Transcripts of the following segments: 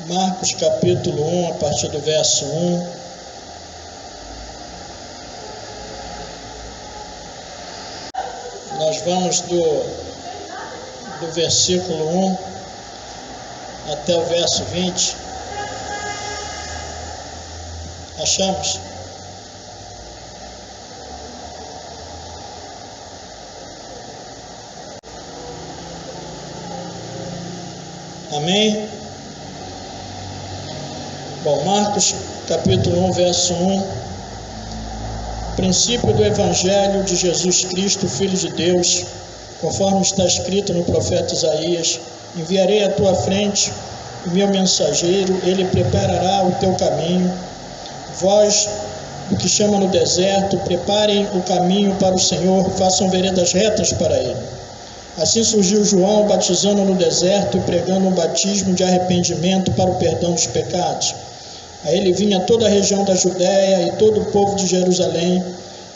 Marcos capítulo 1, a partir do verso 1. Nós vamos do versículo 1 até o verso 20. Achamos? Amém? Bom, Marcos capítulo 1, verso 1. Princípio do Evangelho de Jesus Cristo, Filho de Deus, conforme está escrito no profeta Isaías: enviarei à tua frente o meu mensageiro, ele preparará o teu caminho. Vós, o que chama no deserto, preparem o caminho para o Senhor, façam veredas retas para ele. Assim surgiu João, batizando no deserto e pregando um batismo de arrependimento para o perdão dos pecados. A ele vinha toda a região da Judéia e todo o povo de Jerusalém,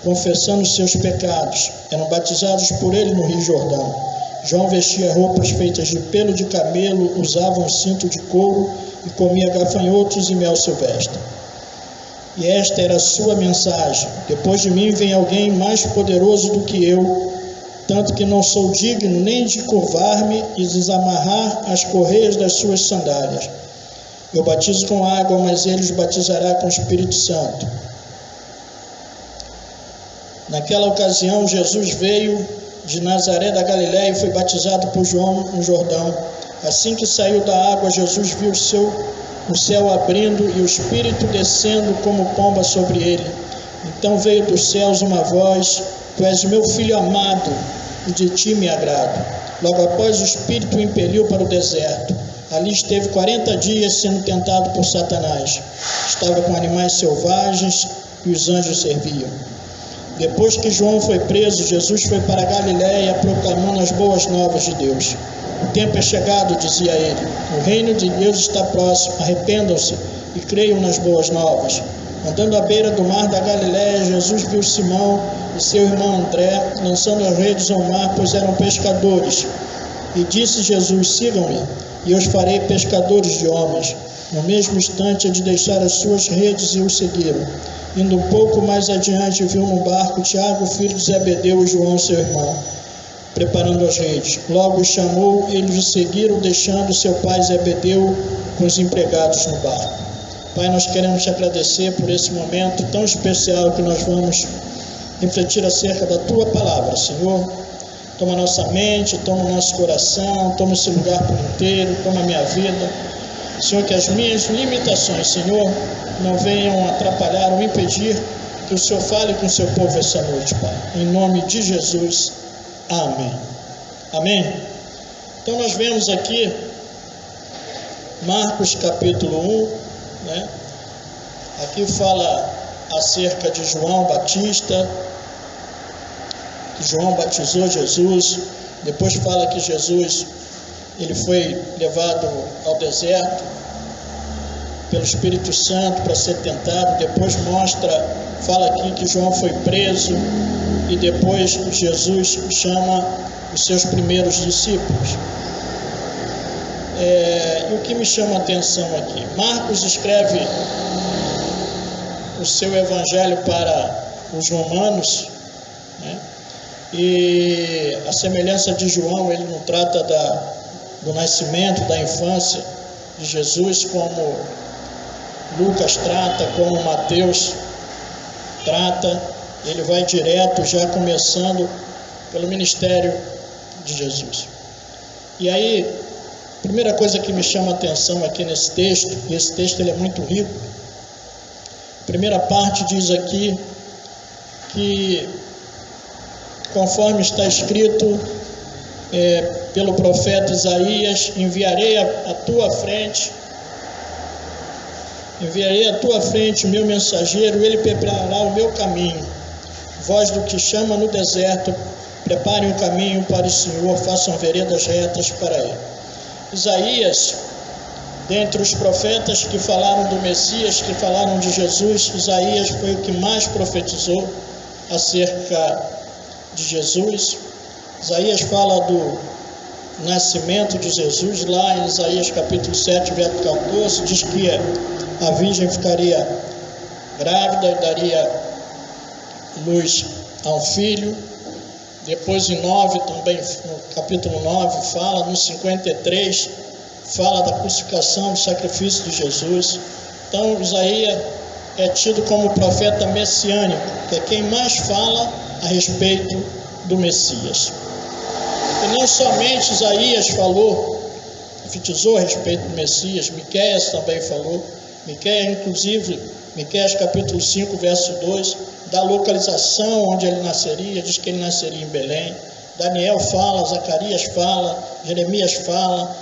confessando os seus pecados. Eram batizados por ele no Rio Jordão. João vestia roupas feitas de pelo de camelo, usava um cinto de couro e comia gafanhotos e mel silvestre. E esta era a sua mensagem: depois de mim vem alguém mais poderoso do que eu, tanto que não sou digno nem de curvar-me e desamarrar as correias das suas sandálias. Eu batizo com água, mas ele os batizará com o Espírito Santo. Naquela ocasião, Jesus veio de Nazaré da Galiléia e foi batizado por João no Jordão. Assim que saiu da água, Jesus viu o céu abrindo e o Espírito descendo como pomba sobre ele. Então veio dos céus uma voz: Tu és o meu Filho amado, e de ti me agrado. Logo após, o Espírito o impeliu para o deserto. Ali esteve 40 dias sendo tentado por Satanás. Estava com animais selvagens e os anjos serviam. Depois que João foi preso, Jesus foi para a Galiléia proclamando as boas novas de Deus. O tempo é chegado, dizia ele. O reino de Deus está próximo. Arrependam-se e creiam nas boas novas. Andando à beira do mar da Galiléia, Jesus viu Simão e seu irmão André lançando as redes ao mar, pois eram pescadores. E disse Jesus: sigam-me, e eu os farei pescadores de homens. No mesmo instante, de deixar as suas redes, e o seguiram. Indo um pouco mais adiante, viu no barco Tiago, filho de Zebedeu, e João, seu irmão, preparando as redes. Logo os chamou, eles o seguiram, deixando seu pai Zebedeu com os empregados no barco. Pai, nós queremos te agradecer por esse momento tão especial que nós vamos refletir acerca da tua palavra, Senhor. Toma nossa mente, toma o nosso coração, toma esse lugar por inteiro, toma a minha vida. Senhor, que as minhas limitações, Senhor, não venham atrapalhar ou impedir que o Senhor fale com o seu povo essa noite, Pai. Em nome de Jesus, amém. Amém? Então nós vemos aqui Marcos capítulo 1, né? Aqui fala acerca de João Batista, que João batizou Jesus. Depois fala que Jesus ele foi levado ao deserto pelo Espírito Santo para ser tentado. Depois fala aqui que João foi preso e depois Jesus chama os seus primeiros discípulos. E o que me chama a atenção aqui, Marcos escreve o seu evangelho para os romanos, né? E a semelhança de João, ele não trata do nascimento, da infância de Jesus, como Lucas trata, como Mateus trata. Ele vai direto, já começando pelo ministério de Jesus. E aí, a primeira coisa que me chama a atenção aqui nesse texto, e esse texto ele é muito rico, a primeira parte diz aqui que, conforme está escrito pelo profeta Isaías, enviarei à tua frente o meu mensageiro, ele preparará o meu caminho. Vós do que chama no deserto, preparem o caminho para o Senhor, façam veredas retas para ele. Isaías, dentre os profetas que falaram do Messias, que falaram de Jesus, Isaías foi o que mais profetizou acerca de Jesus. Isaías fala nascimento de Jesus, lá em Isaías capítulo 7, verso 14, diz que a virgem ficaria grávida e daria luz a um filho. Depois em 9 também, no capítulo 9 fala, no 53 fala da crucificação, do sacrifício de Jesus. Então Isaías é tido como profeta messiânico, que é quem mais fala a respeito do Messias. E não somente Isaías falou, enfatizou a respeito do Messias, Miqueias também falou. Miqueias, inclusive, Miqueias capítulo 5, verso 2, da localização onde ele nasceria, diz que ele nasceria em Belém. Daniel fala, Zacarias fala, Jeremias fala,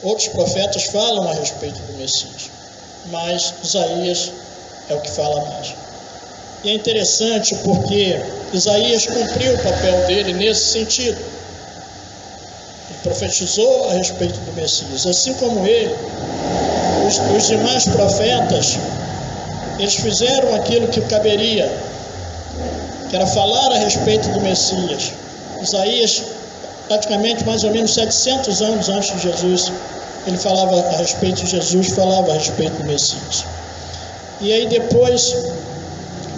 outros profetas falam a respeito do Messias, mas Isaías é o que fala mais. E é interessante porque Isaías cumpriu o papel dele nesse sentido. Ele profetizou a respeito do Messias, assim como ele, os demais profetas, eles fizeram aquilo que caberia, que era falar a respeito do Messias. Isaías, praticamente mais ou menos 700 anos antes de Jesus, ele falava a respeito de Jesus, falava a respeito do Messias. E aí depois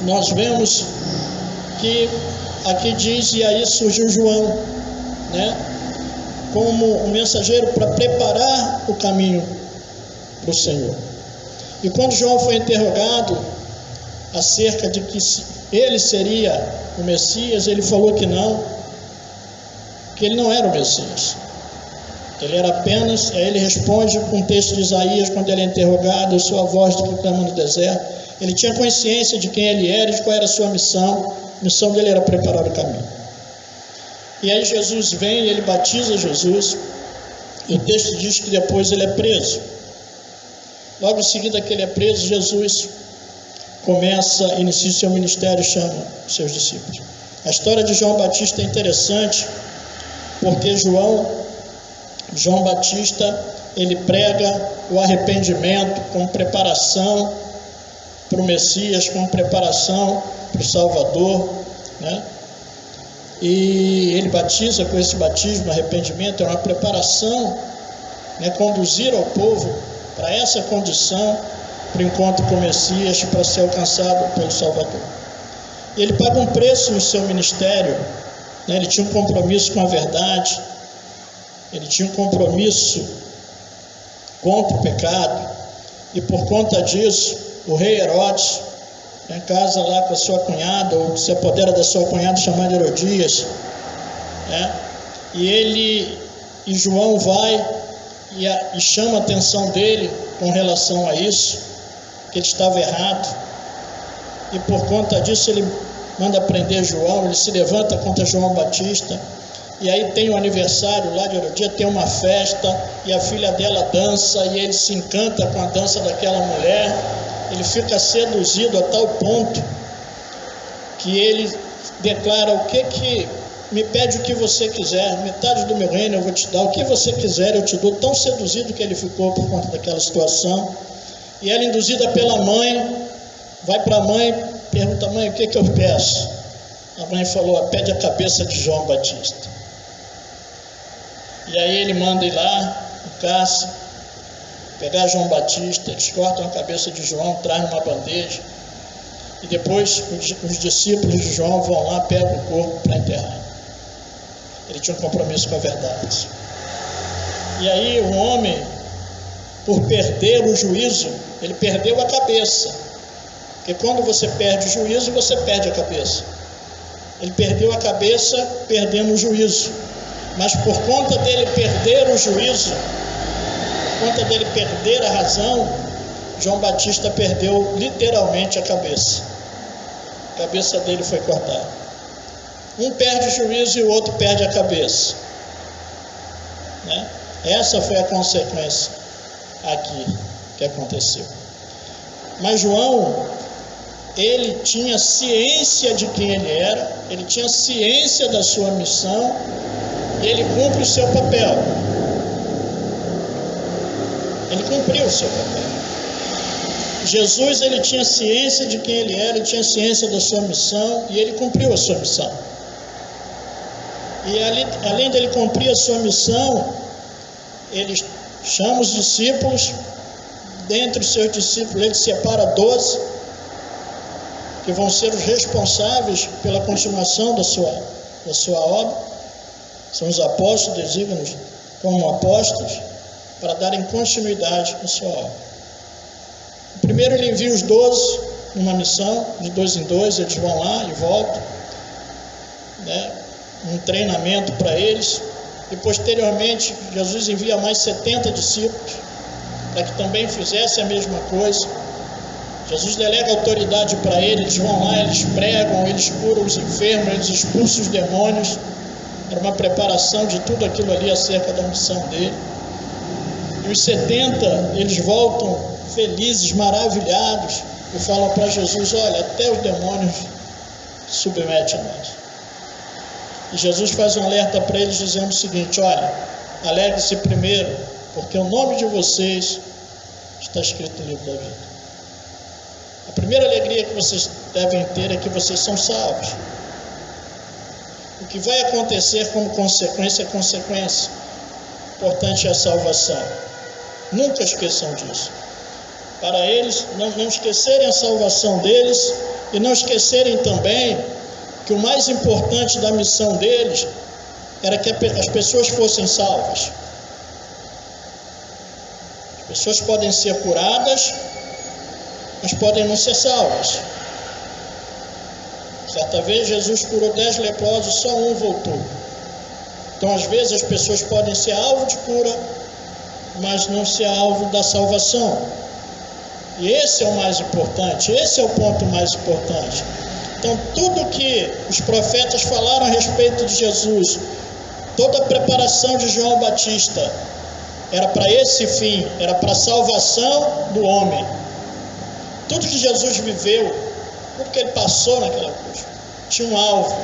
nós vemos que aqui diz, e aí surgiu João, né, como um mensageiro para preparar o caminho para o Senhor. E quando João foi interrogado acerca de que ele seria o Messias, ele falou que não, que ele não era o Messias. Ele era apenas, aí ele responde com o texto de Isaías, quando ele é interrogado, eu sou a voz do que clama no deserto. Ele tinha consciência de quem ele era e de qual era a sua missão. A missão dele era preparar o caminho. E aí Jesus vem e ele batiza Jesus, e o texto diz que depois ele é preso. Logo em seguida que ele é preso, Jesus inicia seu ministério e chama os seus discípulos. A história de João Batista é interessante, porque João Batista, ele prega o arrependimento como preparação para o Messias, como preparação para o Salvador, né? E ele batiza com esse batismo, arrependimento, é uma preparação, né, conduzir ao povo para essa condição, para o encontro com o Messias, para ser alcançado pelo Salvador. E ele paga um preço no seu ministério, né? Ele tinha um compromisso com a verdade, ele tinha um compromisso contra o pecado, e por conta disso, o rei Herodes, né, casa lá com a sua cunhada, ou se apodera da sua cunhada chamada Herodias, né, e João vai e chama a atenção dele com relação a isso, que ele estava errado, e por conta disso ele manda prender João, ele se levanta contra João Batista. E aí tem o aniversário lá de Herodias, tem uma festa, e a filha dela dança, e ele se encanta com a dança daquela mulher. Ele fica seduzido a tal ponto que ele declara: o que me pede o que você quiser, metade do meu reino eu vou te dar, o que você quiser eu te dou. Tão seduzido que ele ficou por conta daquela situação. E ela, induzida pela mãe, vai para a mãe, pergunta: mãe, o que eu peço? A mãe falou: pede a cabeça de João Batista. E aí ele manda ir lá, o caça, pegar João Batista, eles cortam a cabeça de João, trazem uma bandeja, e depois os discípulos de João vão lá, pegam o corpo para enterrar. Ele tinha um compromisso com a verdade. E aí o homem, por perder o juízo, ele perdeu a cabeça, porque quando você perde o juízo, você perde a cabeça. Ele perdeu a cabeça perdendo o juízo, mas por conta dele perder o juízo, por conta dele perder a razão, João Batista perdeu literalmente a cabeça. A cabeça dele foi cortada. Um perde o juízo e o outro perde a cabeça, né? Essa foi a consequência aqui que aconteceu. Mas João, ele tinha ciência de quem ele era, ele tinha ciência da sua missão, e ele cumpre o seu papel. Ele cumpriu o seu papel. Jesus, ele tinha ciência de quem ele era, ele tinha ciência da sua missão, e ele cumpriu a sua missão. E além dele cumprir a sua missão, ele chama os discípulos, dentre os seus discípulos ele separa 12, que vão ser os responsáveis pela continuação da sua obra. São os apóstolos, designados como apóstolos, para darem continuidade à sua obra. Primeiro ele envia os 12 numa missão, de 2 em 2, eles vão lá e voltam, né? Um treinamento para eles. E posteriormente Jesus envia mais 70 discípulos para que também fizessem a mesma coisa. Jesus delega autoridade para eles vão lá, eles pregam, eles curam os enfermos, eles expulsam os demônios. Era uma preparação de tudo aquilo ali acerca da missão dele. E os 70, eles voltam felizes, maravilhados, e falam para Jesus: olha, até os demônios se submetem a nós. E Jesus faz um alerta para eles dizendo o seguinte: olha, alegre-se primeiro, porque o nome de vocês está escrito no livro da vida. A primeira alegria que vocês devem ter é que vocês são salvos. O que vai acontecer como consequência é consequência. O importante é a salvação. Nunca esqueçam disso. Para eles não esquecerem a salvação deles e não esquecerem também que o mais importante da missão deles era que as pessoas fossem salvas. As pessoas podem ser curadas, mas podem não ser salvas. Certa vez Jesus curou 10 leprosos, só um voltou. Então às vezes as pessoas podem ser alvo de cura, mas não ser alvo da salvação. E esse é o mais importante, esse é o ponto mais importante. Então tudo que os profetas falaram a respeito de Jesus, toda a preparação de João Batista, era para esse fim, era para a salvação do homem. Tudo que Jesus viveu, tudo que ele passou naquela cruz, tinha um alvo,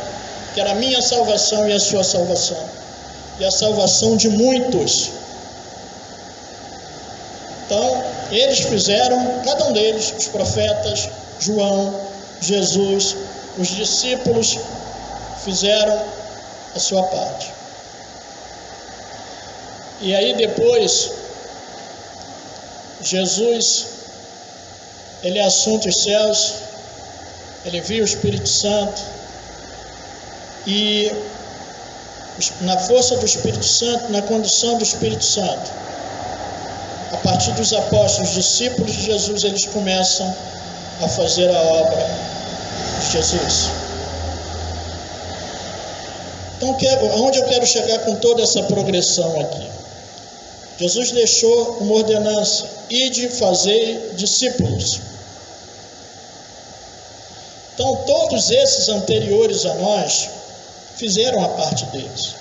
que era a minha salvação e a sua salvação, e a salvação de muitos. Então, eles fizeram, cada um deles, os profetas, João, Jesus, os discípulos, fizeram a sua parte. E aí depois, Jesus, ele assunta os céus, ele envia o Espírito Santo, e na força do Espírito Santo, na condução do Espírito Santo, a partir dos apóstolos, discípulos de Jesus, eles começam a fazer a obra de Jesus. Então, aonde eu quero chegar com toda essa progressão aqui? Jesus deixou uma ordenança: ide fazer discípulos. Então, todos esses anteriores a nós fizeram a parte deles.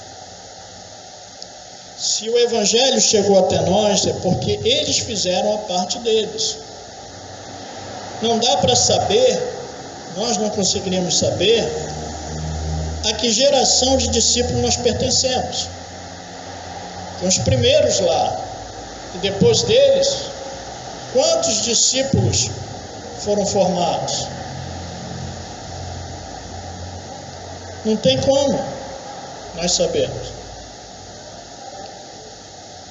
Se o Evangelho chegou até nós, é porque eles fizeram a parte deles. Não dá para saber, nós não conseguiríamos saber, a que geração de discípulos nós pertencemos. Tem os primeiros lá, e depois deles, quantos discípulos foram formados? Não tem como nós sabermos.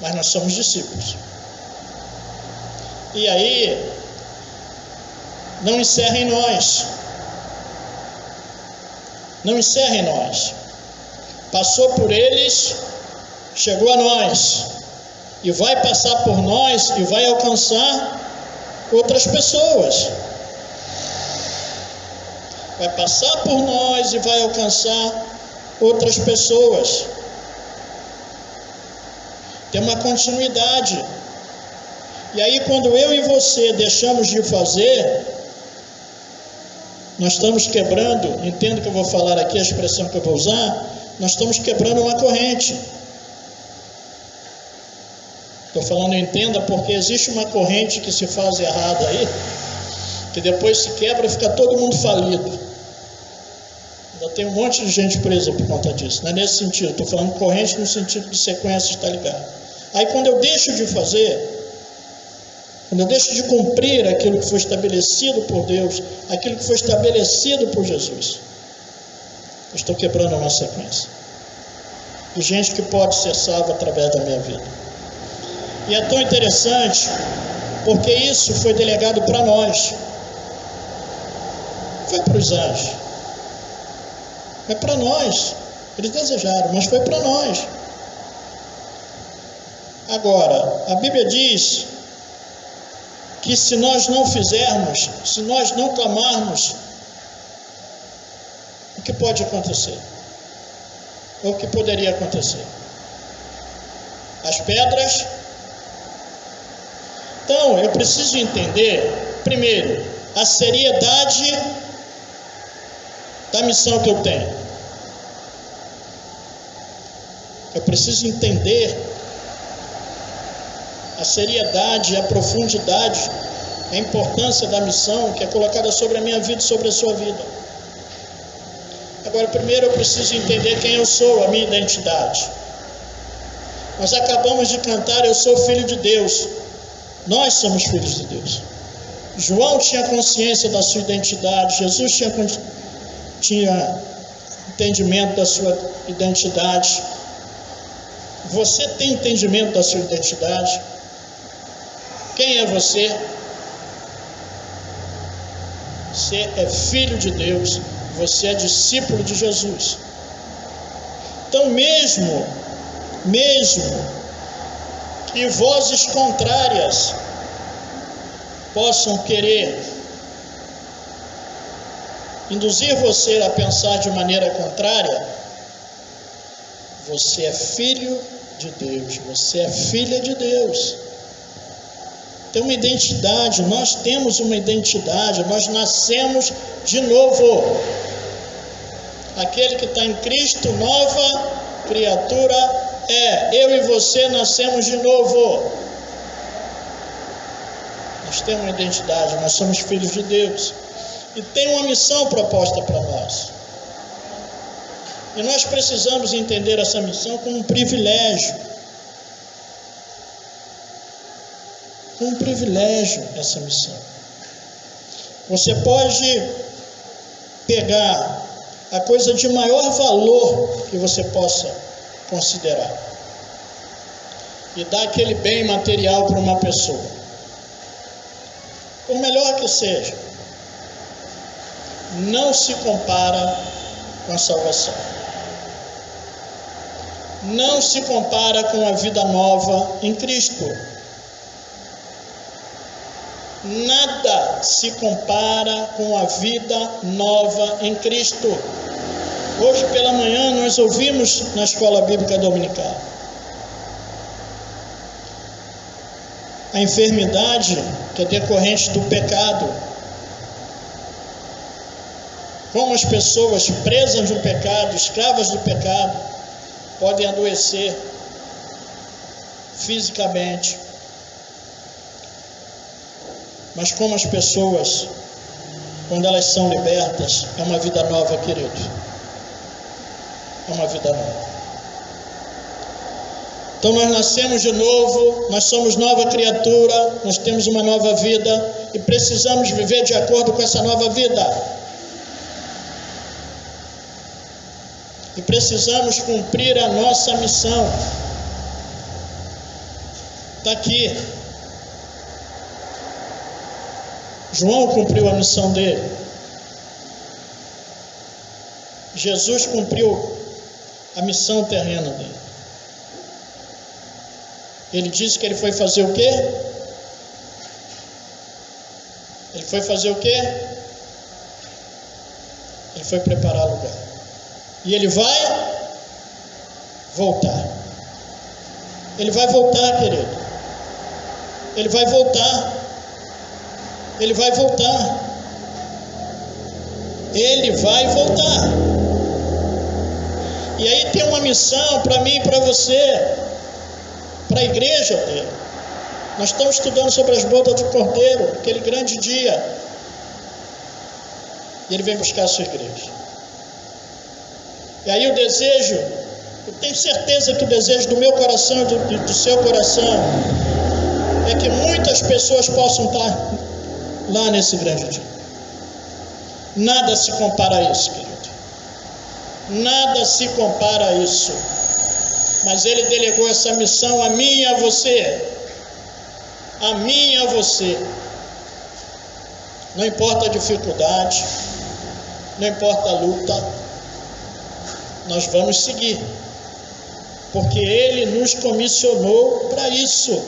Mas nós somos discípulos. E aí, não encerra em nós. Não encerra em nós. Passou por eles, chegou a nós. E vai passar por nós e vai alcançar outras pessoas. Vai passar por nós e vai alcançar outras pessoas. Tem uma continuidade. E aí, quando eu e você deixamos de fazer, nós estamos quebrando, entendo que eu vou falar aqui, a expressão que eu vou usar, nós estamos quebrando uma corrente. Estou falando entenda, porque existe uma corrente que se faz errada aí, que depois se quebra e fica todo mundo falido. Ainda tem um monte de gente presa por conta disso. Não é nesse sentido, estou falando corrente no sentido de sequência, está ligado. Aí quando eu deixo de fazer, quando eu deixo de cumprir aquilo que foi estabelecido por Deus, aquilo que foi estabelecido por Jesus, eu estou quebrando uma sequência. e gente que pode ser salva através da minha vida. E é tão interessante, porque isso foi delegado para nós. Foi para os anjos. Foi para nós. Eles desejaram, mas foi para nós. Agora, a Bíblia diz que se nós não fizermos, se nós não clamarmos, o que pode acontecer? Ou o que poderia acontecer? As pedras. Então, eu preciso entender, primeiro, a seriedade da missão que eu tenho. Eu preciso entender a seriedade, a profundidade, a importância da missão que é colocada sobre a minha vida e sobre a sua vida. Agora, primeiro eu preciso entender quem eu sou, a minha identidade. Nós acabamos de cantar, eu sou filho de Deus. Nós somos filhos de Deus. João tinha consciência da sua identidade, Jesus tinha entendimento da sua identidade. Você tem entendimento da sua identidade? Quem é você? Você é filho de Deus, você é discípulo de Jesus. Então, mesmo que vozes contrárias possam querer induzir você a pensar de maneira contrária, você é filho de Deus, você é filha de Deus. Tem uma identidade, nós temos uma identidade, nós nascemos de novo. Aquele que está em Cristo, nova criatura é. Eu e você nascemos de novo. Nós temos uma identidade, nós somos filhos de Deus. E tem uma missão proposta para nós. E nós precisamos entender essa missão como um privilégio. Um privilégio essa missão. Você pode pegar a coisa de maior valor que você possa considerar e dar aquele bem material para uma pessoa, por melhor que seja, não se compara com a salvação. Não se compara com a vida nova em Cristo. Nada se compara com a vida nova em Cristo. Hoje pela manhã nós ouvimos na escola bíblica dominical a enfermidade que é decorrente do pecado. Como as pessoas presas no pecado, escravas do pecado, podem adoecer fisicamente. Mas como as pessoas, quando elas são libertas, é uma vida nova, querido. É uma vida nova. Então nós nascemos de novo, nós somos nova criatura, nós temos uma nova vida e precisamos viver de acordo com essa nova vida. E precisamos cumprir a nossa missão. Está aqui. João cumpriu a missão dele. Jesus cumpriu a missão terrena dele. Ele disse que ele foi fazer o quê? Ele foi fazer o quê? Ele foi preparar lugar. E ele vai voltar. Ele vai voltar, querido. Ele vai voltar. Ele vai voltar. Ele vai voltar. E aí tem uma missão para mim e para você, para a igreja dele. Nós estamos estudando sobre as bodas do Cordeiro, aquele grande dia. E ele vem buscar a sua igreja. E aí o desejo, eu tenho certeza que o desejo do meu coração e do seu coração é que muitas pessoas possam estar lá nesse grande dia. Nada se compara a isso, querido. Nada se compara a isso. Mas Ele delegou essa missão a mim e a você. A mim e a você. Não importa a dificuldade, não importa a luta, nós vamos seguir. Porque Ele nos comissionou para isso,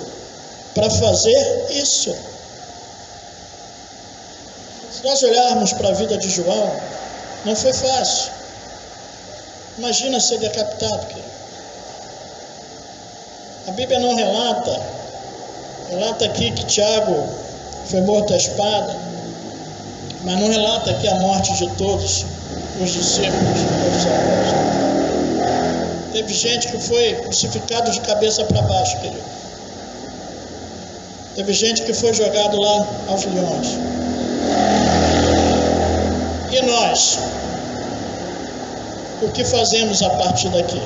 para fazer isso. Se nós olharmos para a vida de João, não foi fácil. Imagina ser decapitado, querido. A Bíblia não relata aqui que Tiago foi morto à espada, mas não relata aqui a morte de todos os discípulos, todos os apóstolos. Teve gente que foi crucificado de cabeça para baixo, querido. Teve gente que foi jogado lá aos leões. E nós? O que fazemos a partir daqui?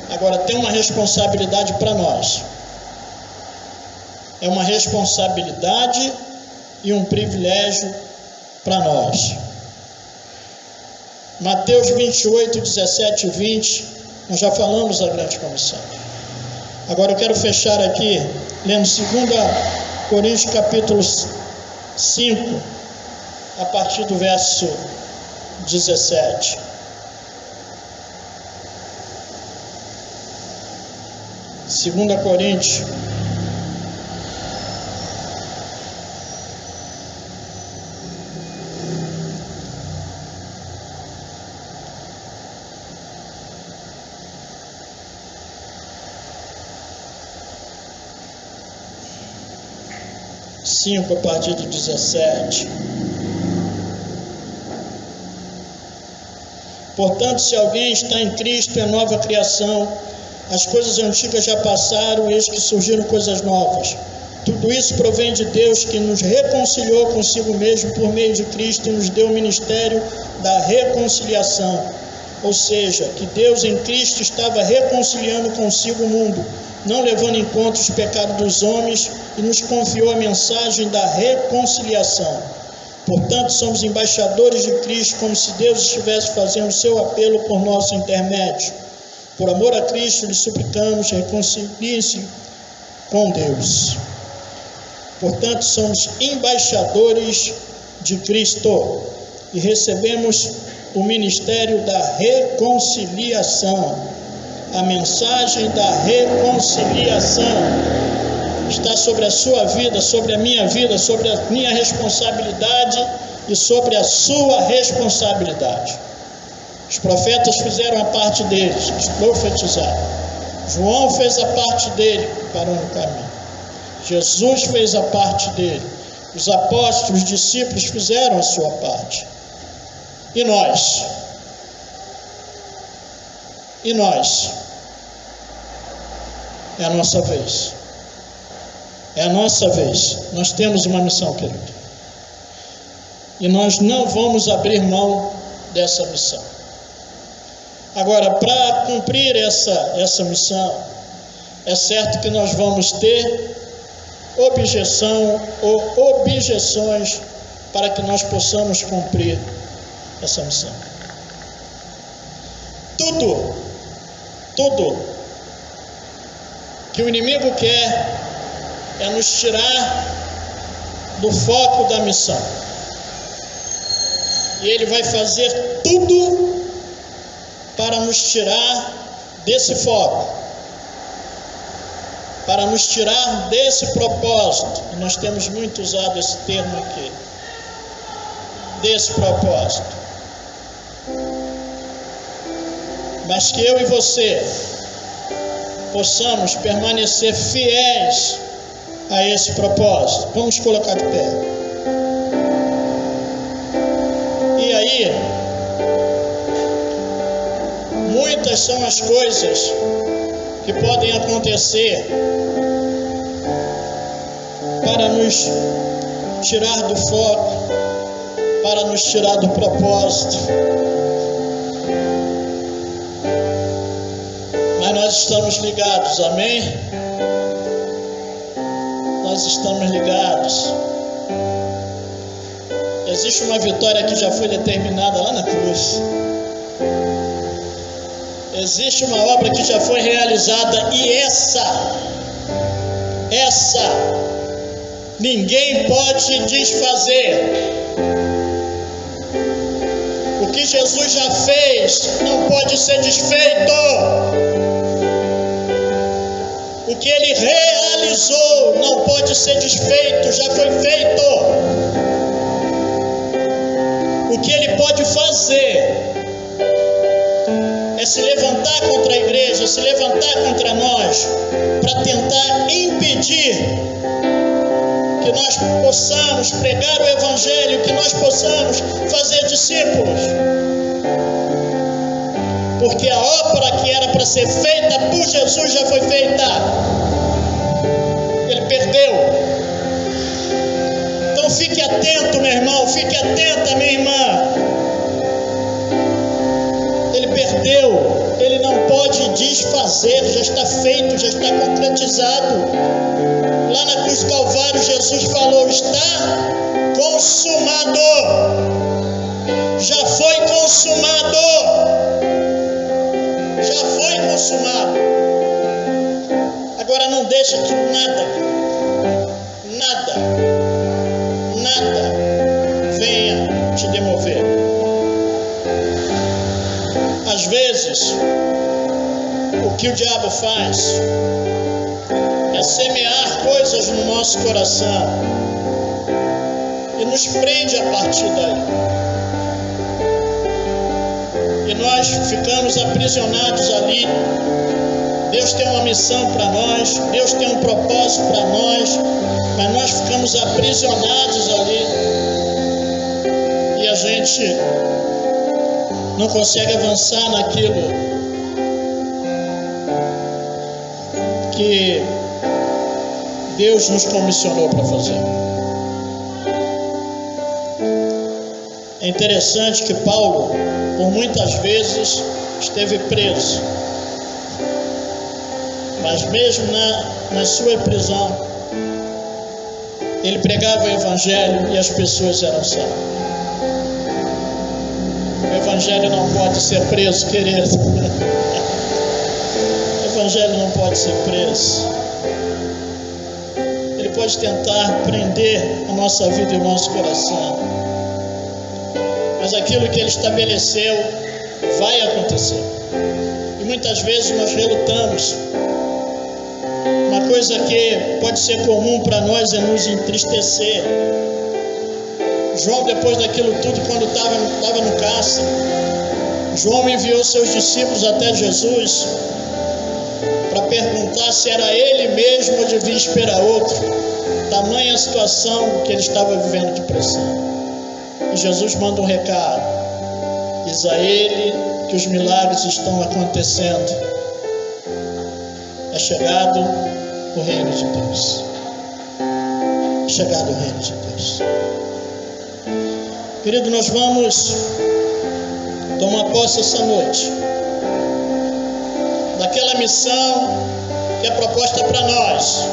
Agora, tem uma responsabilidade para nós. É uma responsabilidade e um privilégio para nós. Mateus 28, 17 e 20, nós já falamos da grande comissão. Agora eu quero fechar aqui, lendo 2 Coríntios capítulo 5, a partir do verso 17. Segunda Coríntios, a partir do 17. Portanto, se alguém está em Cristo, é nova criação. As coisas antigas já passaram, eis que surgiram coisas novas. Tudo isso provém de Deus, que nos reconciliou consigo mesmo por meio de Cristo e nos deu o ministério da reconciliação. Ou seja, que Deus em Cristo estava reconciliando consigo o mundo, não levando em conta os pecados dos homens, e nos confiou a mensagem da reconciliação. Portanto, somos embaixadores de Cristo, como se Deus estivesse fazendo o seu apelo por nosso intermédio. Por amor a Cristo, lhe suplicamos, reconciliem-se com Deus. Portanto, somos embaixadores de Cristo e recebemos o ministério da reconciliação. A mensagem da reconciliação está sobre a sua vida, sobre a minha vida, sobre a minha responsabilidade e sobre a sua responsabilidade. Os profetas fizeram a parte deles, eles profetizaram. João fez a parte dele, parou no caminho. Jesus fez a parte dele. Os apóstolos, os discípulos fizeram a sua parte. E nós? E nós? É a nossa vez. É a nossa vez. Nós temos uma missão, querido. E nós não vamos abrir mão dessa missão. Agora, para cumprir essa missão, é certo que nós vamos ter objeção ou objeções para que nós possamos cumprir essa missão. Tudo que o inimigo quer é nos tirar do foco da missão. E ele vai fazer tudo para nos tirar desse foco, para nos tirar desse propósito. E nós temos muito usado esse termo aqui, desse propósito. Mas que eu e você possamos permanecer fiéis a esse propósito. Vamos colocar de pé. E aí, muitas são as coisas que podem acontecer para nos tirar do foco, para nos tirar do propósito. Mas nós estamos ligados, amém? Nós estamos ligados. Existe uma vitória que já foi determinada lá na cruz. Existe uma obra que já foi realizada e essa ninguém pode desfazer. O que Jesus já fez não pode ser desfeito. O que Ele realizou não pode ser desfeito, já foi feito. O que Ele pode fazer é se levantar contra a igreja, se levantar contra nós, para tentar impedir que nós possamos pregar o Evangelho, que nós possamos fazer discípulos. Porque a obra que era para ser feita por Jesus já foi feita. Ele perdeu. Então fique atento, meu irmão, fique atenta, minha irmã. Ele perdeu, ele não pode desfazer, já está feito, já está concretizado. Lá na cruz do Calvário, Jesus falou: está consumado. Já foi consumado. Já foi consumado. Agora não deixa que nada venha te demover. Às vezes, o que o diabo faz é semear coisas no nosso coração e nos prende a partir daí. E nós ficamos aprisionados ali. Deus tem uma missão para nós, Deus tem um propósito para nós, mas nós ficamos aprisionados ali e a gente não consegue avançar naquilo que Deus nos comissionou para fazer. É interessante que Paulo, por muitas vezes, esteve preso, mas mesmo na sua prisão, ele pregava o Evangelho e as pessoas eram salvas. O Evangelho não pode ser preso, querido. O Evangelho não pode ser preso. Ele pode tentar prender a nossa vida e o nosso coração, mas aquilo que Ele estabeleceu vai acontecer. E muitas vezes nós relutamos. Uma coisa que pode ser comum para nós é nos entristecer. João, depois daquilo tudo, quando estava no cárcere, João enviou seus discípulos até Jesus para perguntar se era ele mesmo ou devia esperar outro. Tamanha a situação que ele estava vivendo de pressão. E Jesus manda um recado: diz a ele que os milagres estão acontecendo. É chegado o reino de Deus. É chegado o reino de Deus. Querido, nós vamos tomar posse essa noite daquela missão que é proposta para nós,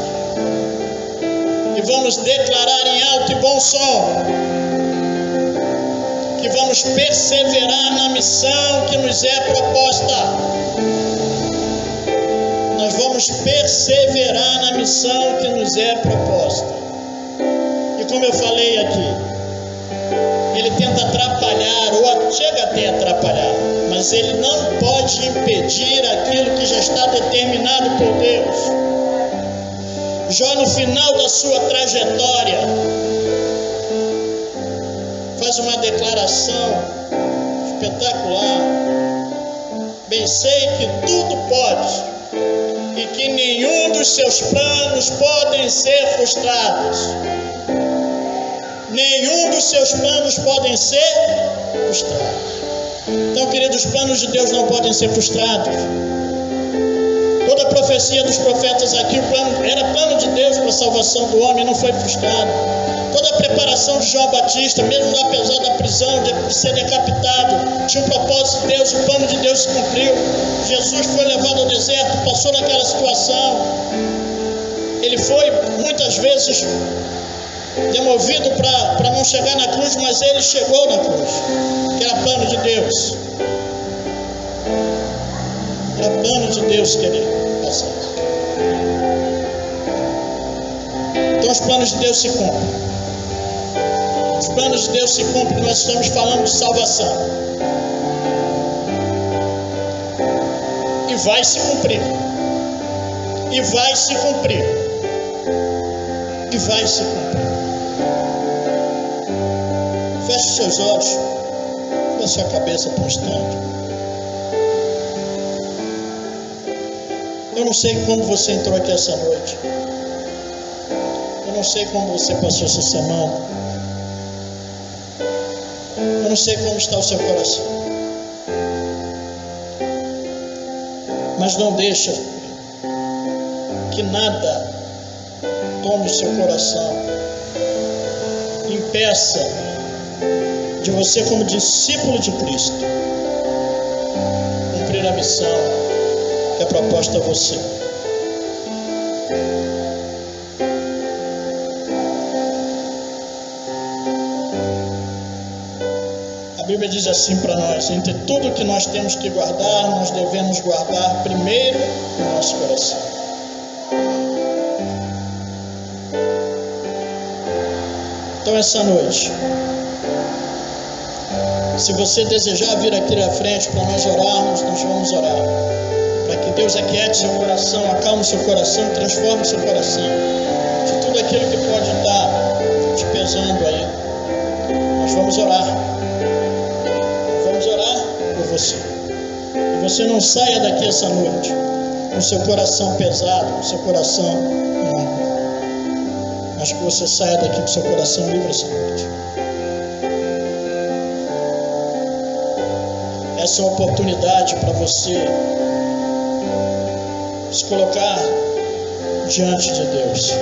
e vamos declarar em alto e bom som que vamos perseverar na missão que nos é proposta. Nós vamos perseverar na missão que nos é proposta. E como eu falei aqui, ele tenta atrapalhar, ou chega até atrapalhar, mas ele não pode impedir aquilo que já está determinado por Deus. Jó, no final da sua trajetória, faz uma declaração espetacular: bem sei que tudo pode e que nenhum dos seus planos podem ser frustrados. Nenhum dos seus planos podem ser frustrados. Então, queridos, os planos de Deus não podem ser frustrados. Toda a profecia dos profetas aqui, era plano de Deus para a salvação do homem, não foi frustrado. Toda a preparação de João Batista, mesmo apesar da prisão, de ser decapitado, tinha um propósito de Deus, o plano de Deus se cumpriu. Jesus foi levado ao deserto, passou naquela situação. Ele foi muitas vezes demovido para não chegar na cruz, mas ele chegou na cruz, que era plano de Deus. plano de Deus que Ele faça isso. Então os planos de Deus se cumprem. Os planos de Deus se cumprem, nós estamos falando de salvação. E vai se cumprir. E vai se cumprir. E vai se cumprir. Feche seus olhos. Feche sua cabeça por um instante. Eu não sei como você entrou aqui essa noite. Eu não sei como você passou essa semana. Eu não sei como está o seu coração. Mas não deixa que nada tome o seu coração, impeça de você, como discípulo de Cristo, cumprir a missão que é proposta a você. A Bíblia diz assim para nós: entre tudo que nós temos que guardar, nós devemos guardar primeiro o nosso coração. Então essa noite, se você desejar vir aqui na frente para nós orarmos, nós vamos orar. Para que Deus aquiete seu coração, acalme seu coração, transforme seu coração de tudo aquilo que pode estar te pesando aí. Nós vamos orar. Vamos orar por você. E você não saia daqui essa noite com seu coração pesado, com seu coração não. Mas que você saia daqui com seu coração livre essa noite. Essa é uma oportunidade para você se colocar diante de Deus.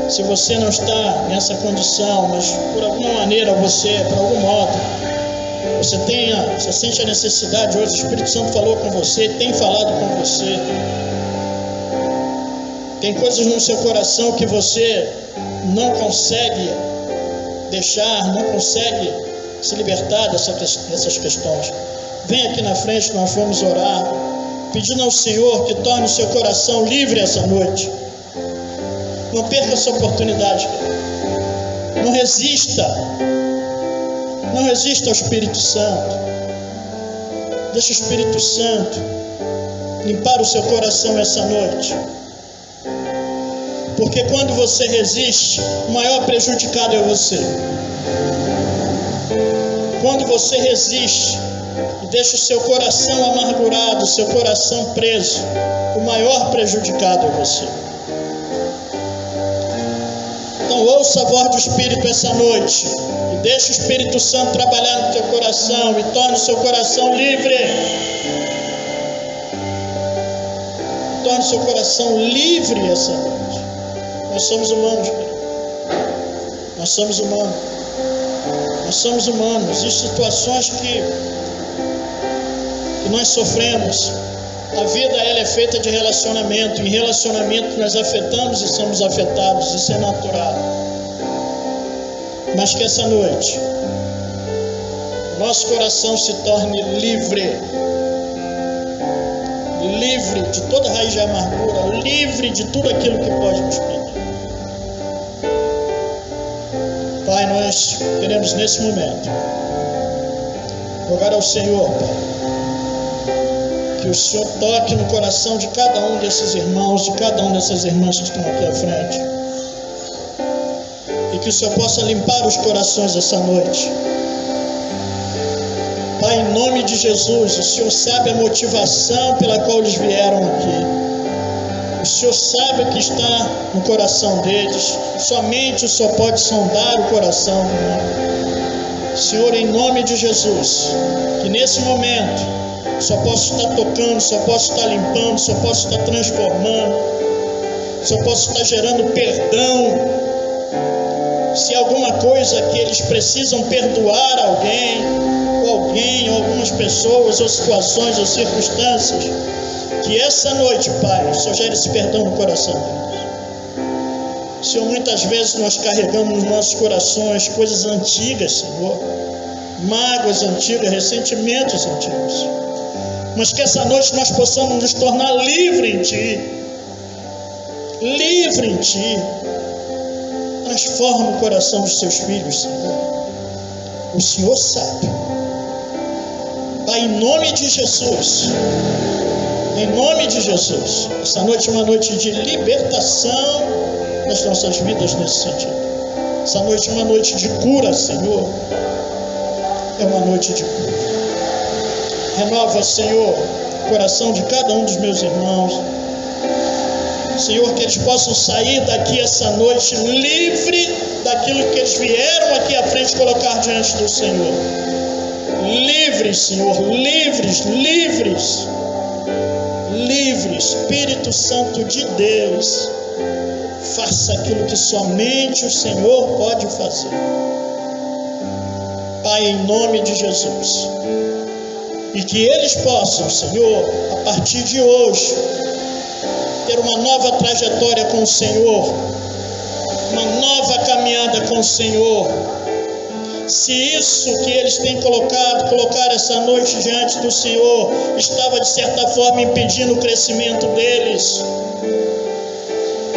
Se você não está nessa condição, mas por alguma maneira você, por algum modo, você sente a necessidade, hoje o Espírito Santo falou com você, tem falado com você, tem coisas no seu coração que você não consegue deixar, não consegue se libertar dessas questões. Vem aqui na frente, nós vamos orar, pedindo ao Senhor que torne o seu coração livre essa noite. Não perca essa oportunidade. Não resista. Não resista ao Espírito Santo. Deixa o Espírito Santo limpar o seu coração essa noite. Porque quando você resiste, o maior prejudicado é você. Quando você resiste e deixa o seu coração amargurado, o seu coração preso, o maior prejudicado é você. Então ouça a voz do Espírito essa noite e deixe o Espírito Santo trabalhar no teu coração e torne o seu coração livre. Torne o seu coração livre essa noite. Nós somos humanos, querido. Nós somos humanos. Nós somos humanos. Existem situações que nós sofremos. A vida ela é feita de relacionamento. Em relacionamento nós afetamos e somos afetados. Isso é natural. Mas que essa noite nosso coração se torne livre. Livre de toda raiz de amargura. Livre de tudo aquilo que pode nos prender. Pai, nós queremos nesse momento rogar ao Senhor, Pai, que o Senhor toque no coração de cada um desses irmãos, de cada uma dessas irmãs que estão aqui à frente, e que o Senhor possa limpar os corações essa noite. Pai, em nome de Jesus, o Senhor sabe a motivação pela qual eles vieram aqui. O Senhor sabe o que está no coração deles. Somente o Senhor pode sondar o coração. Senhor, em nome de Jesus, que nesse momento o Senhor possa estar tocando, o Senhor possa estar limpando, o Senhor possa estar transformando, o Senhor possa estar gerando perdão. Se alguma coisa que eles precisam perdoar alguém, ou algumas pessoas, ou situações, ou circunstâncias, que essa noite, Pai, o Senhor gere esse perdão no coração deles. Senhor, muitas vezes nós carregamos nos nossos corações coisas antigas, Senhor, mágoas antigas, ressentimentos antigos. mas que essa noite nós possamos nos tornar livres em Ti. Livre em Ti. Transforma o coração dos Seus filhos, Senhor. O Senhor sabe. Pai, em nome de Jesus. Em nome de Jesus. Essa noite é uma noite de libertação nas nossas vidas nesse sentido. Essa noite é uma noite de cura, Senhor. É uma noite de cura. Renova, Senhor, o coração de cada um dos meus irmãos. Senhor, que eles possam sair daqui essa noite livre daquilo que eles vieram aqui à frente colocar diante do Senhor. Livres, Senhor, livres, livres. Livre, Espírito Santo de Deus. Faça aquilo que somente o Senhor pode fazer. Pai, em nome de Jesus. E que eles possam, Senhor, a partir de hoje, ter uma nova trajetória com o Senhor, uma nova caminhada com o Senhor. Se isso que eles têm colocar essa noite diante do Senhor, estava de certa forma impedindo o crescimento deles,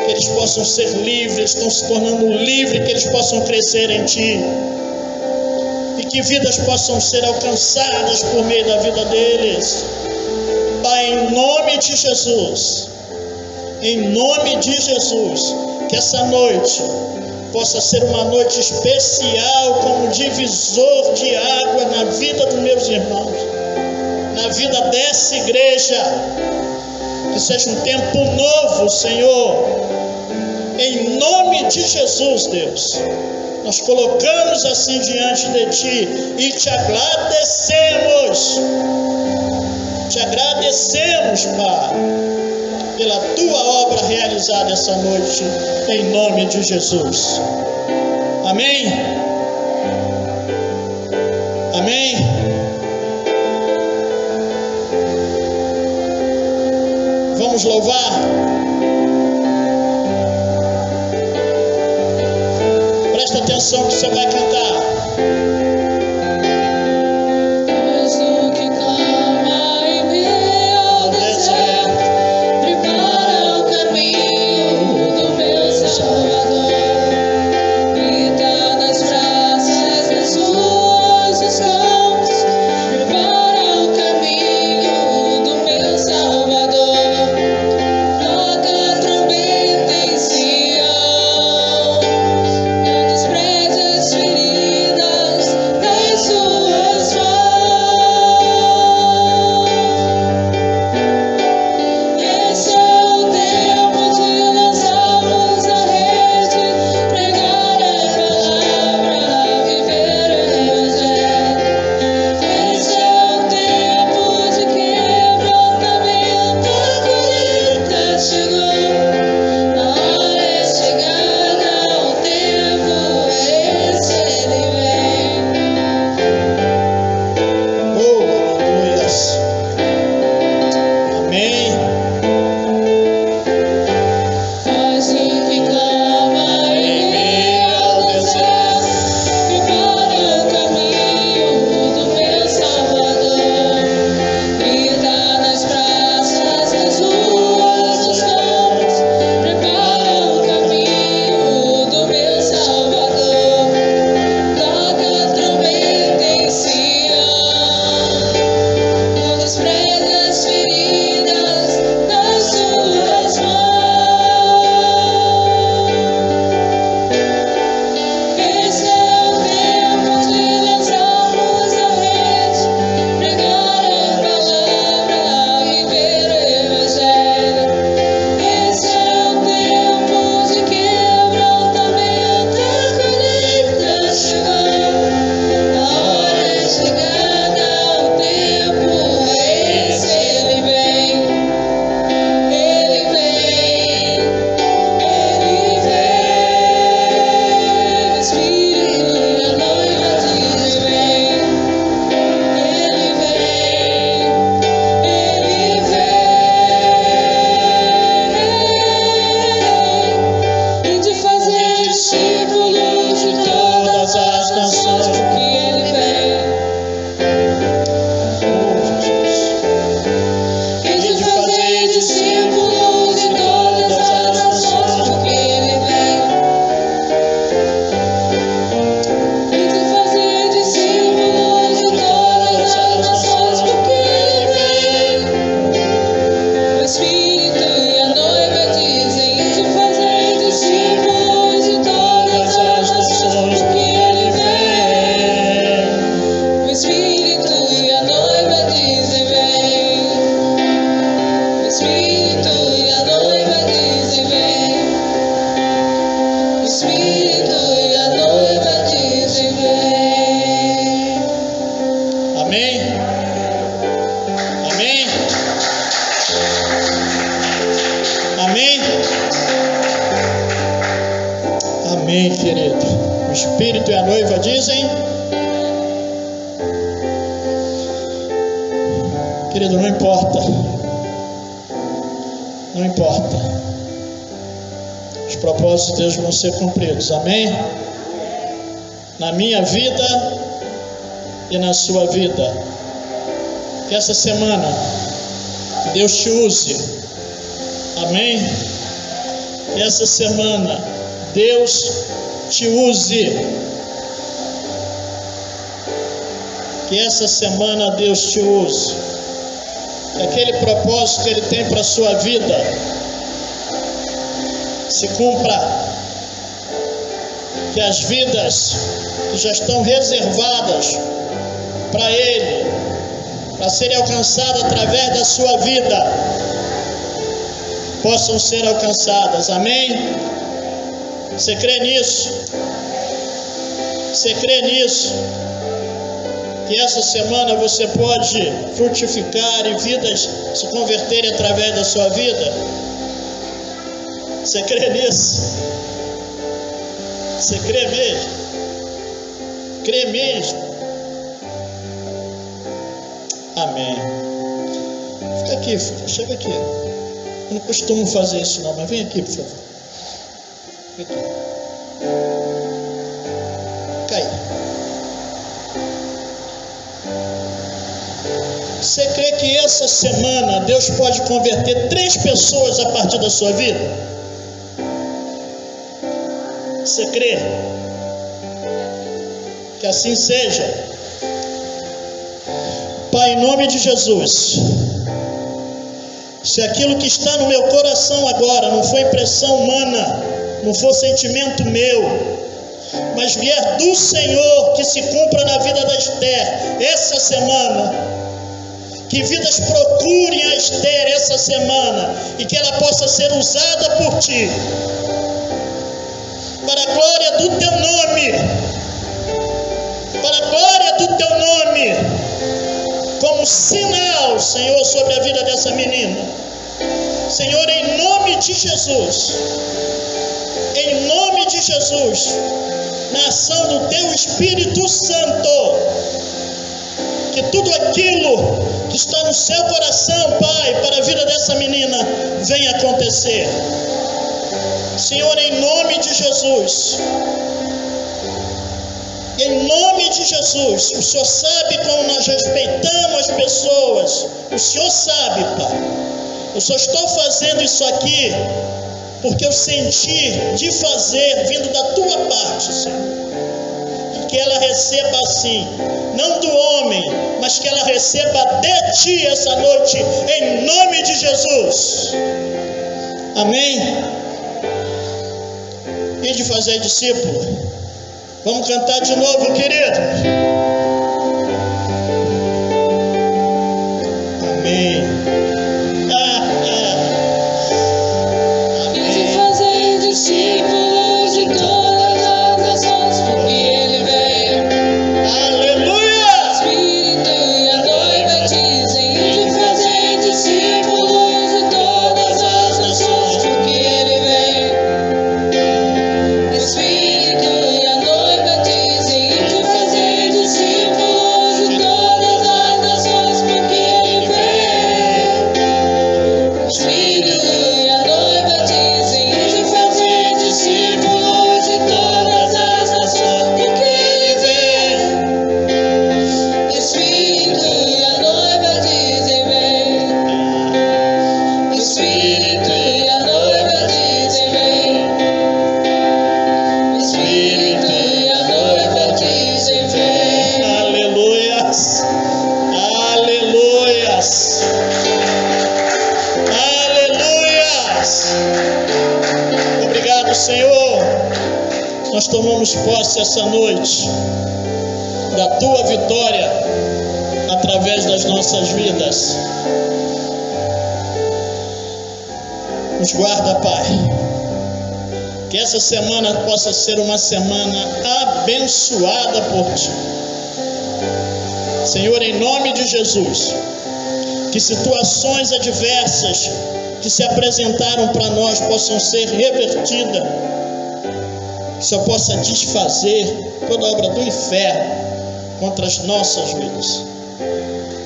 que eles possam ser livres, estão se tornando livres, que eles possam crescer em Ti. E que vidas possam ser alcançadas por meio da vida deles. Pai, em nome de Jesus, em nome de Jesus, que essa noite possa ser uma noite especial como divisor de água na vida dos meus irmãos, na vida dessa igreja. Que seja um tempo novo, Senhor, em nome de Jesus, Deus. Nós colocamos assim diante de Ti e Te agradecemos. Te agradecemos, Pai, pela Tua obra realizada essa noite, em nome de Jesus. Amém? Amém? Vamos louvar? Presta atenção que você vai cantar. Amém, querido. O Espírito e a noiva dizem. Querido, não importa. Não importa. Os propósitos de Deus vão ser cumpridos. Amém? Na minha vida e na sua vida. Que essa semana Deus te use. Amém? Que essa semana Deus te use. Que essa semana Deus te use. Que aquele propósito que Ele tem para a sua vida se cumpra. Que as vidas que já estão reservadas para Ele, para serem alcançadas através da sua vida, possam ser alcançadas. Amém? Você crê nisso? Você crê nisso? Que essa semana você pode frutificar e vidas se converterem através da sua vida? Você crê nisso? Você crê mesmo? Crê mesmo? Amém. Fica aqui, filho. Chega aqui. Eu não costumo fazer isso não, mas vem aqui, por favor. Vem aqui. Cai. Você crê que essa semana Deus pode converter 3 pessoas a partir da sua vida? Você crê? Que assim seja. Pai, em nome de Jesus, se aquilo que está no meu coração agora não foi impressão humana, não for sentimento meu, mas vier do Senhor, que se cumpra na vida da Esther essa semana, que vidas procurem a Esther essa semana e que ela possa ser usada por Ti, para a glória do Teu nome, para a glória do Teu nome, como sinal, Senhor, sobre a vida dessa menina. Senhor, em nome de Jesus, na ação do Teu Espírito Santo, que tudo aquilo que está no seu coração, Pai, para a vida dessa menina, venha acontecer. Senhor, em nome de Jesus, em nome de Jesus, o Senhor sabe como nós respeitamos as pessoas, o Senhor sabe, Pai. Eu só estou fazendo isso aqui porque eu senti de fazer, vindo da Tua parte, Senhor. Que ela receba assim, não do homem, mas que ela receba de Ti essa noite, em nome de Jesus. Amém? E de fazer discípulo. Vamos cantar de novo, querido. Amém. E de fazer discípulos de todas as nações, porque Ele veio. Aleluia! Espírito e a noiva dizem, e de fazer discípulos de todas as nações, porque Ele veio. Espírito e a noiva dizem, e de fazer discípulos de todas as nações, porque Ele veio. Espírito e a noiva dizem, e de fazer discípulos de todas as nações, porque Ele veio. Espírito e a noiva dizem, vem. Espírito e a noiva dizem, vem. Espírito e a noiva dizem, vem. Aleluias! Aleluias! Aleluias! Obrigado, Senhor. Nós tomamos posse essa noite da Tua vitória através das nossas vidas. Nos guarda, Pai. Que essa semana possa ser uma semana abençoada por Ti. Senhor, em nome de Jesus, que situações adversas que se apresentaram para nós possam ser revertidas. Que o Senhor possa desfazer toda obra do inferno contra as nossas vidas.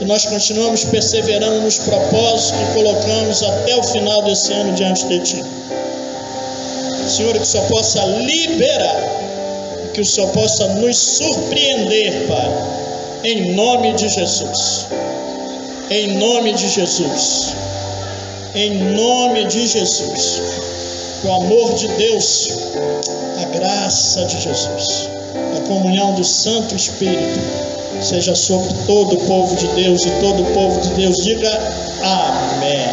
E nós continuamos perseverando nos propósitos que colocamos até o final desse ano diante de Ti. Senhor, que o Senhor possa liberar, que o Senhor possa nos surpreender, Pai, em nome de Jesus. Em nome de Jesus. Em nome de Jesus. O amor de Deus, a graça de Jesus, a comunhão do Santo Espírito seja sobre todo o povo de Deus, e todo o povo de Deus diga amém.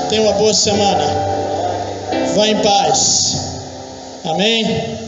Tenha uma boa semana. Vá em paz. Amém.